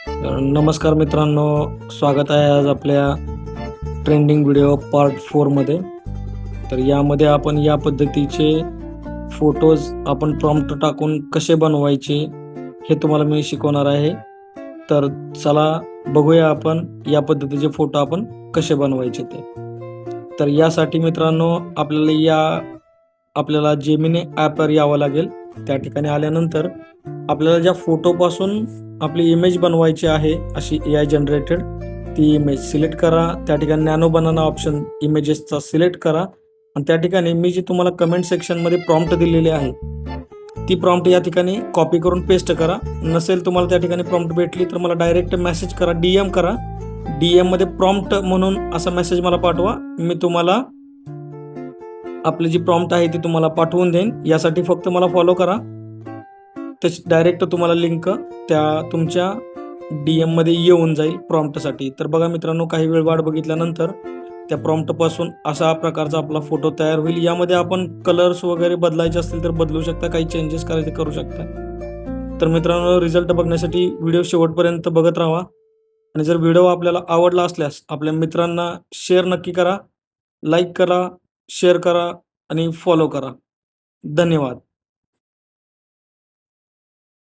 नमस्कार मित्रांनो, स्वागत आहे आज आपल्या ट्रेंडिंग व्हिडिओ पार्ट 4 मध्ये. तर यामध्ये आपण या पद्धतीचे फोटोज आपण प्रॉम्प्ट टाकून कसे बनवायचे हे तुम्हाला मी शिकवणार आहे. तर चला बघूया आपण या पद्धतीचे फोटो आपण कसे बनवायचे ते. तर यासाठी मित्रांनो आपल्याला जेमिनी ॲपवर यावं लागेल. त्या ठिकाणी आल्यानंतर आपल्याला ज्या फोटोपासून आपली इमेज बनवायची आहे अशी AI जनरेटेड ती इमेज सिलेक्ट करा. त्या ठिकाणी नॅनो बनाना ऑप्शन इमेजेसचा सिलेक्ट करा आणि त्या ठिकाणी मी जी तुम्हाला कमेंट सेक्शनमध्ये प्रॉम्प्ट दिलेली आहे ती प्रॉम्प्ट या ठिकाणी कॉपी करून पेस्ट करा. नसेल तुम्हाला त्या ठिकाणी प्रॉम्प्ट भेटली तर मला डायरेक्ट मेसेज करा, DM करा. DM मध्ये प्रॉम्प्ट म्हणून असा मेसेज मला पाठवा. मी तुम्हाला आपली जी प्रॉम्प्ट आहे ती तुम्हाला पाठवून देईन. यासाठी फक्त मला फॉलो करा. त्याची डायरेक्ट तुम्हाला लिंक त्या तुमच्या DM मध्ये येऊन जाईल प्रॉम्प्टसाठी. तर बघा मित्रांनो, काही वेळ वाट बघितल्यानंतर त्या प्रॉम्प्टपासून अशा प्रकारचा आपला फोटो तयार होईल. यामध्ये आपण कलर्स वगैरे बदलायचे असतील तर बदलू शकता, काही चेंजेस करायचे करू शकता. तर मित्रांनो, रिझल्ट बघण्यासाठी व्हिडिओ शेवटपर्यंत बघत राहा आणि जर व्हिडिओ आपल्याला आवडला असल्यास आपल्या मित्रांना शेअर नक्की करा, लाईक करा, शेअर करा आणि फॉलो करा. धन्यवाद.